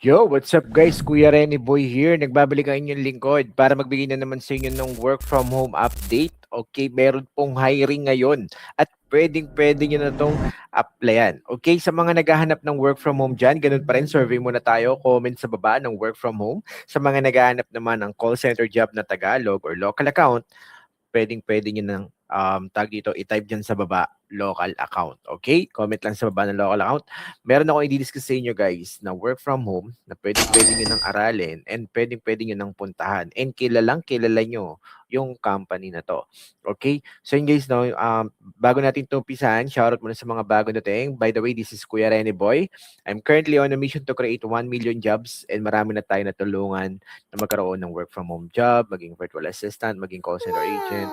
Yo, what's up guys? Kuya Renny Boy here. Nagbabalik ang inyong lingkod para magbigay na naman sa inyo ng work from home update. Okay, meron pong hiring ngayon at pwedeng-pwede nyo na itong applyan. Okay, sa mga naghahanap ng work from home dyan, ganun pa rin, survey muna tayo, comment sa baba ng work from home. Sa mga naghahanap naman ng call center job na Tagalog or local account, pwedeng-pwede nyo ng tag dito, i-type dyan sa baba, local account. Okay? Comment lang sa baba ng local account. Meron ako i-discuss sa inyo guys na work from home na pwedeng-pwede nyo nang aralin and pwedeng-pwede nyo nang puntahan and kilalang kilala nyo yung company na to. Okay? So yun guys, no, bago natin ito umpisahan, shoutout muna sa mga bago nating. By the way, this is Kuya Rene Boy. I'm currently on a mission to create 1 million jobs and marami na tayo natulungan na magkaroon ng work from home job, maging virtual assistant, maging call center agent,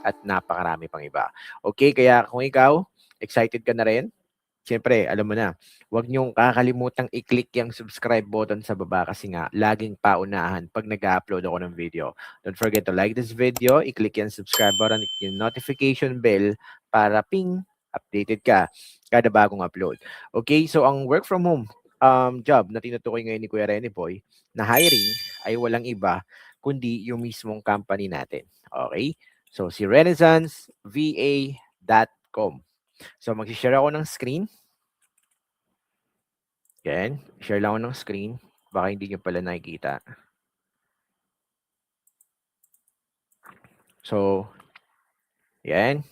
at napakarami pang iba. Okay, kaya kung ikaw, excited ka na rin, siyempre, alam mo na, huwag niyong kakalimutang i-click yung subscribe button sa baba kasi nga, laging paunahan pag nag-upload ako ng video. Don't forget to like this video, i-click yung subscribe button, yung notification bell para ping, updated ka kada bagong upload. Okay, so ang work from home job na tinutukoy ngayon ni Kuya Rene Boy na hiring ay walang iba kundi yung mismong company natin. Okay? So, si renaissanceva.com. So, mag-share ako ng screen. Yan. Share lang ako ng screen. Baka hindi nyo pala nakikita. So, yan.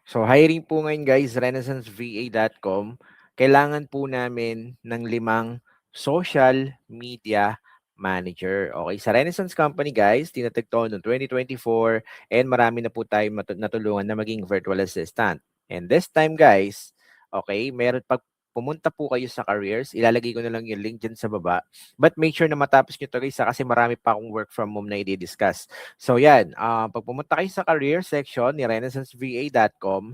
So, hiring po ngayon guys, renaissanceva.com. Kailangan po namin ng 5 social media manager. Okay, sa Renaissance Company guys, tinatag to noong 2024 and marami na po tayo natulungan na maging virtual assistant. And this time guys, okay, meron pag pumunta po kayo sa careers, ilalagay ko na lang yung link dyan sa baba. But make sure na matapos nyo to guys kasi marami pa akong work from home na i-discuss. So yan, pag pumunta kayo sa career section ni renaissanceva.com,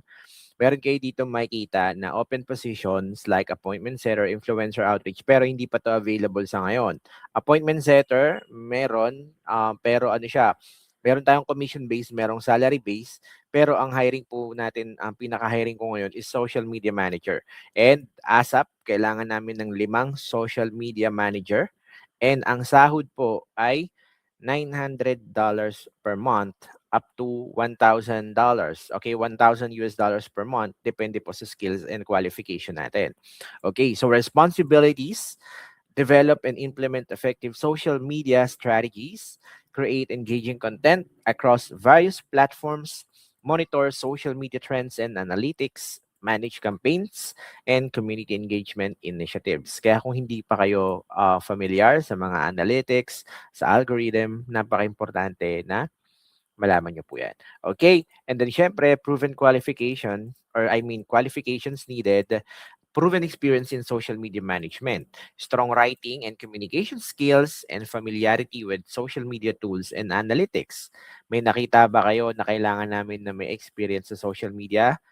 meron kayo dito makikita na open positions like appointment setter, influencer outreach, pero hindi pa to available sa ngayon. Appointment setter, meron, pero ano siya, meron tayong commission base, merong salary base, pero ang hiring po natin, ang pinaka-hiring ko ngayon is social media manager. And ASAP, kailangan namin ng 5 social media manager. And ang sahod po ay $900 per month up to $1,000. Okay, $1,000 per month. Depende po sa skills and qualification natin. Okay, so responsibilities, develop and implement effective social media strategies, create engaging content across various platforms, monitor social media trends and analytics, manage campaigns, and community engagement initiatives. Kaya kung hindi pa kayo familiar sa mga analytics, sa algorithm, napaka-importante na malaman nyo po yan. Okay? And then, syempre, proven qualification, or I mean, qualifications needed, proven experience in social media management, strong writing and communication skills, and familiarity with social media tools and analytics. May nakita ba kayo na kailangan namin na may experience sa social media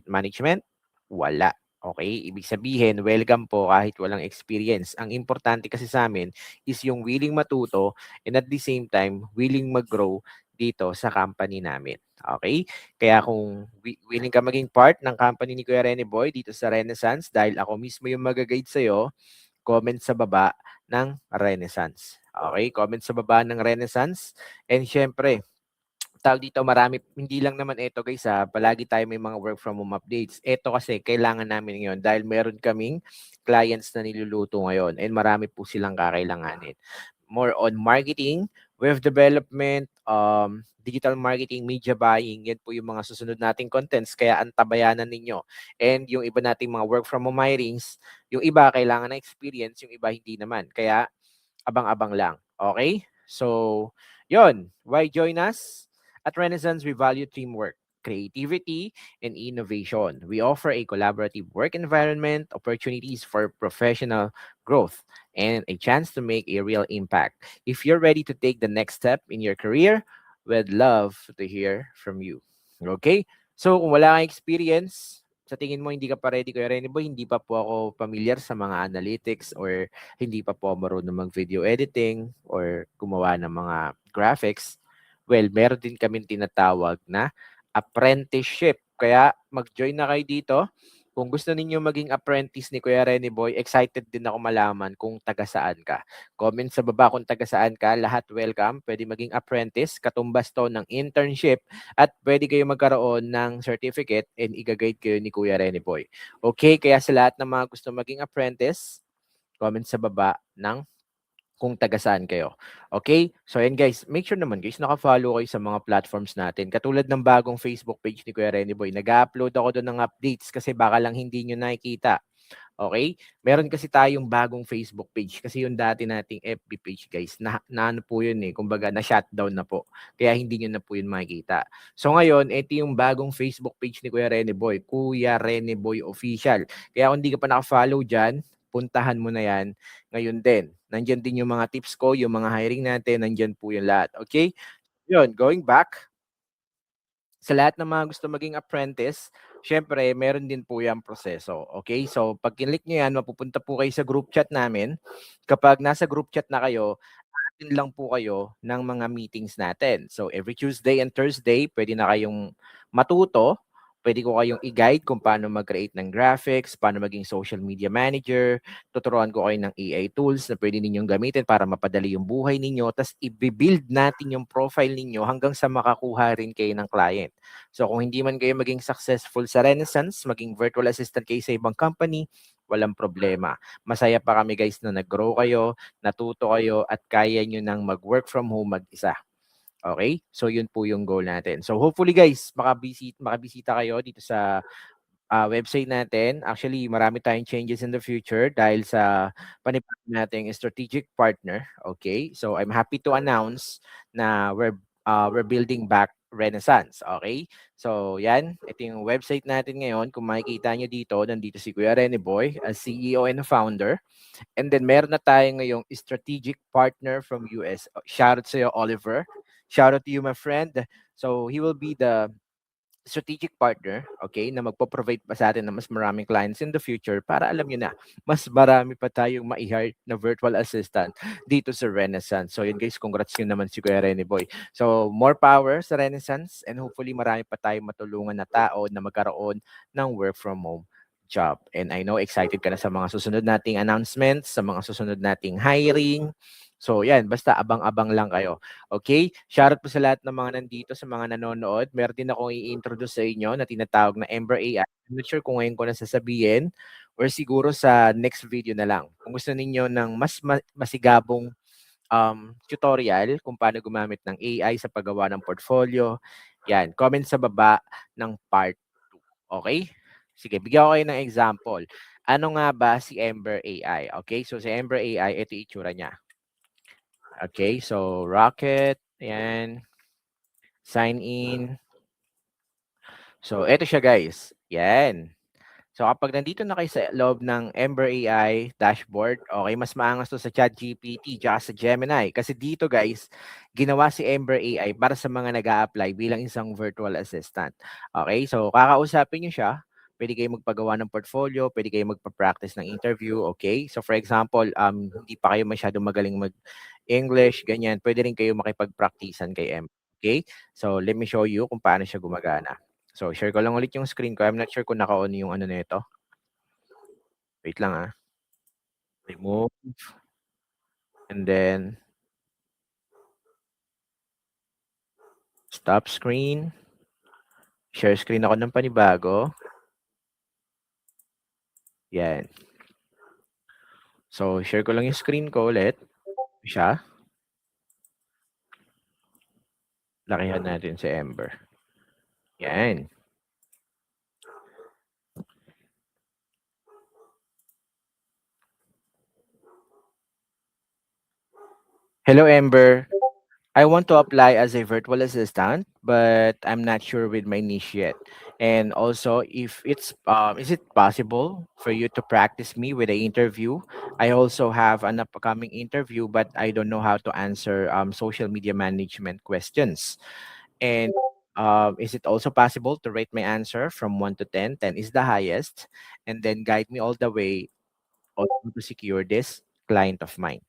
management? Wala. Okay? Ibig sabihin, welcome po kahit walang experience. Ang importante kasi sa amin is yung willing matuto and at the same time, willing mag-grow dito sa company namin. Okay? Kaya kung willing ka maging part ng company ni Kuya Rene Boy dito sa Renaissance, dahil ako mismo yung mag-guide sa'yo, comment sa baba ng Renaissance. Okay? Comment sa baba ng Renaissance. And syempre, tawag dito marami, hindi lang naman ito guys palagi tayo may mga work from home updates. Ito kasi kailangan namin ngayon dahil meron kaming clients na niluluto ngayon and marami po silang kakailanganin. More on marketing, web development, digital marketing, media buying, yan po yung mga susunod nating contents kaya antabayanan ninyo. And yung iba nating mga work from home hirings, yung iba kailangan na experience, yung iba hindi naman. Kaya abang-abang lang. Okay? So, yon. Why join us? At Renaissance, we value teamwork, creativity, and innovation. We offer a collaborative work environment, opportunities for professional growth, and a chance to make a real impact. If you're ready to take the next step in your career, we'd love to hear from you. Okay? So, kung wala kang experience, sa tingin mo hindi ka pa ready, Kuya Rene Boy, hindi pa po ako familiar sa mga analytics or hindi pa po marunong mag-video editing or gumawa ng mga graphics, well, meron din kami tinatawag na apprenticeship. Kaya mag-join na kayo dito. kung gusto ninyo maging apprentice ni Kuya Rene Boy, excited din ako malaman kung taga saan ka. Comment sa baba kung taga saan ka, lahat welcome. Pwede maging apprentice, katumbas to ng internship, at pwede kayo magkaroon ng certificate and i-guide kayo ni Kuya Rene Boy. Okay, kaya sa lahat ng mga gusto maging apprentice, comment sa baba ng kung taga saan kayo. Okay? So ayan guys, make sure naman guys, naka-follow kayo sa mga platforms natin. Katulad ng bagong Facebook page ni Kuya Rene Boy, nag-upload ako doon ng updates kasi baka lang hindi nyo nakikita. Okay? Meron kasi tayong bagong Facebook page kasi yung dati nating FB page guys, na ano po yun eh, kumbaga na shutdown na po. Kaya hindi nyo na po yun makikita. So ngayon, ito yung bagong Facebook page ni Kuya Rene Boy, Kuya Rene Boy Official. Kaya kung hindi ka pa naka-follow dyan, puntahan mo na yan ngayon din. Nandyan din yung mga tips ko, yung mga hiring natin, nandyan po yung lahat. Okay? Yun, going back, sa lahat ng mga gusto maging apprentice, syempre meron din po yung proseso. Okay? So pag kinlik nyo yan, mapupunta po kayo sa group chat namin. Kapag nasa group chat na kayo, attend lang po kayo ng mga meetings natin. So every Tuesday and Thursday, pwede na kayong matuto. Pwede ko kayong i-guide kung paano mag-create ng graphics, paano maging social media manager. Tuturuan ko kayo ng AI tools na pwede ninyong gamitin para mapadali yung buhay ninyo. Tapos i-build natin yung profile ninyo hanggang sa makakuha rin kayo ng client. So kung hindi man kayo maging successful sa Renaissance, maging virtual assistant kayo sa ibang company, walang problema. Masaya pa kami guys na nag-grow kayo, natuto kayo, at kaya nyo nang mag-work from home mag-isa. Okay? So yun po yung goal natin. So hopefully guys, makabisita kayo dito sa website natin. Actually, marami tayong changes in the future dahil sa panibago nating strategic partner. Okay? So I'm happy to announce na we're building back Renaissance. Okay? So yan, ito yung website natin ngayon. Kung makikita nyo dito, nandito si Kuya Rene Boy as CEO and founder. And then meron na tayo ngayong strategic partner from US. Shout out sa iyo, Oliver. Shout out to you, my friend. So he will be the strategic partner, okay, na magpo-provide pa sa atin ng mas maraming clients in the future para alam nyo na, mas marami pa tayong ma-hire na virtual assistant dito sa Renaissance. So yun guys, congrats yun naman si Kuya Rene Boy. So more power sa Renaissance and hopefully marami pa tayong matulungan na tao na magkaroon ng work from home job. And I know excited ka na sa mga susunod nating announcements, sa mga susunod nating hiring. So yan, basta abang-abang lang kayo. Okay? Shoutout po sa lahat ng mga nandito, sa mga nanonood. Meron din akong i-introduce sa inyo na tinatawag na Ember AI. I'm not sure kung ngayon ko na sasabihin or siguro sa next video na lang. Kung gusto ninyo ng mas masigabong tutorial kung paano gumamit ng AI sa paggawa ng portfolio, yan, comment sa baba ng part 2. Okay? Sige, bigyan ko kayo ng example. Ano nga ba si Ember AI? Okay, so si Ember AI, ito yung itsura niya. Okay, so Rocket, yan, sign in. So, eto siya guys. Yan. So, kapag nandito na kayo sa loob ng Ember AI dashboard, okay, mas maangas to sa ChatGPT tsaka sa Gemini. Kasi dito guys, ginawa si Ember AI para sa mga nag apply bilang isang virtual assistant. Okay, so kakausapin nyo siya. Pwede kayo magpagawa ng portfolio, pwede kayo magpa-practice ng interview, okay? So for example, hindi pa kayo masyadong magaling mag-English, ganyan, pwede rin kayo makipag-practicean kay Ember. Okay? So let me show you kung paano siya gumagana. So, share ko lang ulit yung screen ko. I'm not sure kung naka-on yung ano nito. Wait lang Remove. And then, stop screen. Share screen ako ng panibago. Yan. So, share ko lang yung screen ko ulit. Siya. Lakihan natin si Ember. Yan. Hello, Ember. I want to apply as a virtual assistant, but I'm not sure with my niche yet. And also, if it's is it possible for you to practice me with an interview? I also have an upcoming interview, but I don't know how to answer social media management questions. And is it also possible to rate my answer from 1 to 10? 10 is the highest, and then guide me all the way also to secure this client of mine.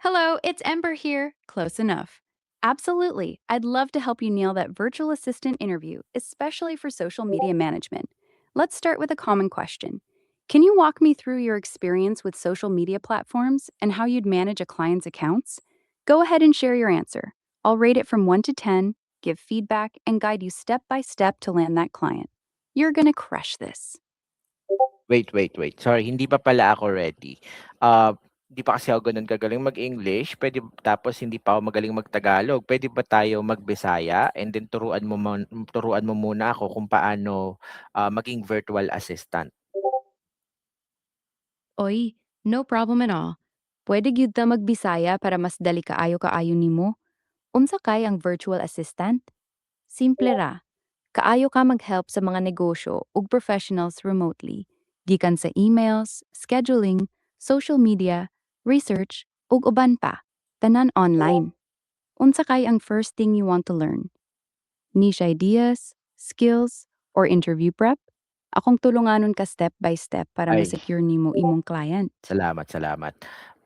Hello, it's Ember here. Close enough. Absolutely. I'd love to help you nail that virtual assistant interview, especially for social media management. let's start with a common question. Can you walk me through your experience with social media platforms and how you'd manage a client's accounts? Go ahead and share your answer. I'll rate it from 1 to 10, give feedback, and guide you step by step to land that client. You're gonna crush this. Wait. Sorry, hindi pa pala ako ready. Ah, hindi pa kasi ako gano'n kagaling mag-English, tapos hindi pa ako magaling mag-Tagalog. Puwede ba tayo mag-Bisaya and then turuan mo muna ako kung paano, maging virtual assistant? Oy, no problem at all. Pwede gyud ta magbisaya para mas dali kaayo nimo. Unsa kay ang virtual assistant? Simple ra. Kaayo ka mag-help sa mga negosyo ug professionals remotely, gikan sa emails, scheduling, social media, research, ug uban pa. Tanan online. Unsa kay ang first thing you want to learn? Niche ideas, skills, or interview prep? Akong tulunganon ka step by step para Ay. ma-secure nimo imong client. Salamat.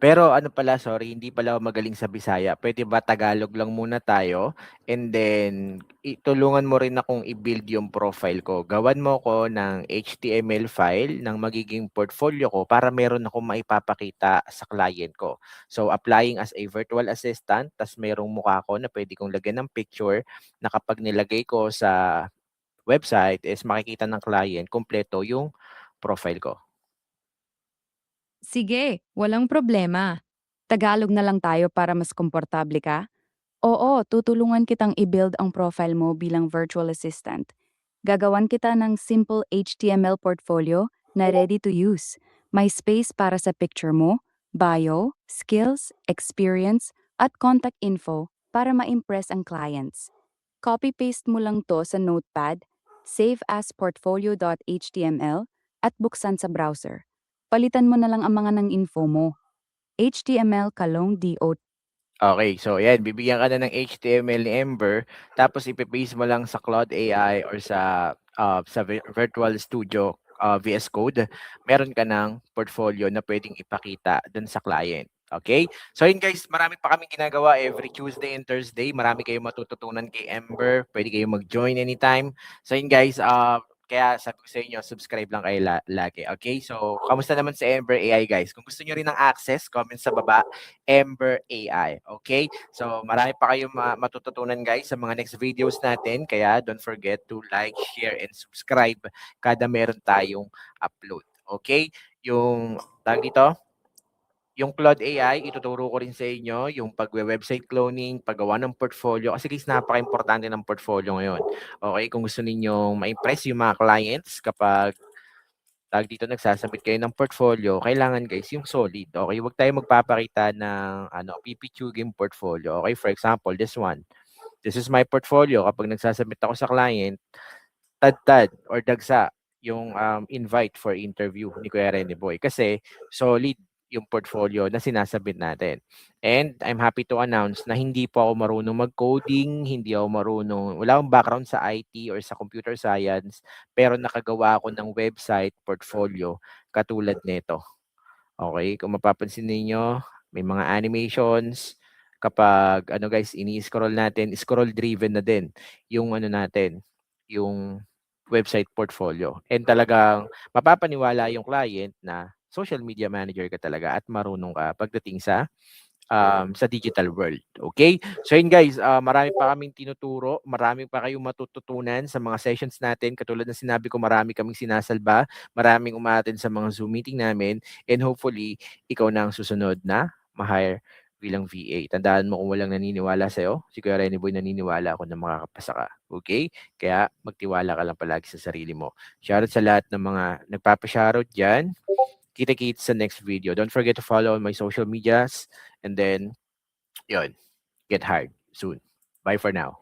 Pero ano pala, sorry, hindi pala ako magaling sa Bisaya. Puwede ba Tagalog lang muna tayo and then tulungan mo rin akong i-build yung profile ko. Gawan mo ko ng HTML file ng magiging portfolio ko para meron akong maipapakita sa client ko. So, applying as a virtual assistant, tas merong mukha ko na puwede kong lagyan ng picture na kapag nilagay ko sa website is makikita ng client kumpleto yung profile ko. Sige, walang problema. Tagalog na lang tayo para mas komportable ka. Oo, tutulungan kitang i-build ang profile mo bilang virtual assistant. Gagawan kita ng simple HTML portfolio na ready to use. May space para sa picture mo, bio, skills, experience, at contact info para ma-impress ang clients. Copy-paste mo lang to sa notepad, save as portfolio.html, at buksan sa browser. Palitan mo na lang ang mga ng info mo. HTML kalong DOT. Okay, so ayan, bibigyan ka na ng HTML ni Ember, tapos ipe-paste mo lang sa Claude AI or sa Virtual Studio, VS Code, meron ka ng portfolio na puwedeng ipakita dun sa client, okay? So yun guys, marami pa kaming ginagawa every Tuesday and Thursday, marami kayong matututunan kay Ember, puwede kayong mag-join anytime. So yun guys, kaya sabi ko sa inyo, subscribe lang kayo lagi, okay? So, kamusta naman si Ember AI guys? Kung gusto niyo rin ng access, comment sa baba. Ember AI. Okay? So, marami pa kayong matututunan guys sa mga next videos natin. Kaya don't forget to like, share, and subscribe kada meron tayong upload. Okay? Yung, tag dito, yung Claude AI, ituturo ko rin sa inyo yung pagwe-website cloning, paggawa ng portfolio. Kasi guys, napaka-importante ng portfolio ngayon. Okay? Kung gusto ninyong ma-impress yung mga clients kapag dito nagsasabit kayo ng portfolio, kailangan guys yung solid, okay? Huwag tayo magpapakita ng pipitsuging portfolio, okay? For example, this one. This is my portfolio. Kapag nagsasubmit ako sa client, tad-tad or dagsa yung invite for interview ni Kuya Rene Boy kasi solid yung portfolio na sinasabit natin. And I'm happy to announce na hindi po ako marunong mag-coding, wala akong background sa IT or sa computer science, pero nakagawa ako ng website portfolio katulad nito. Okay, kung mapapansin ninyo, may mga animations. Kapag guys, ini-scroll natin, scroll driven na din yung natin, yung website portfolio. And talagang mapapaniwala yung client na social media manager ka talaga at marunong ka pagdating sa digital world. Okay? So yun guys, marami pa kaming tinuturo, marami pa kayong matututunan sa mga sessions natin. Katulad ng sinabi ko, marami kaming sinasalba, maraming umaattend sa mga Zoom meeting namin, and hopefully, ikaw na ang susunod na ma-hire bilang VA. Tandaan mo kung walang naniniwala sa'yo, si Kuya Rene Boy naniniwala ako na makakapasa ka. Okay? Kaya magtiwala ka lang palagi sa sarili mo. Shoutout sa lahat ng mga nagpapa-shoutout dyan. Kita-kits sa next video. Don't forget to follow on my social medias. And then, yun, get hired soon. Bye for now.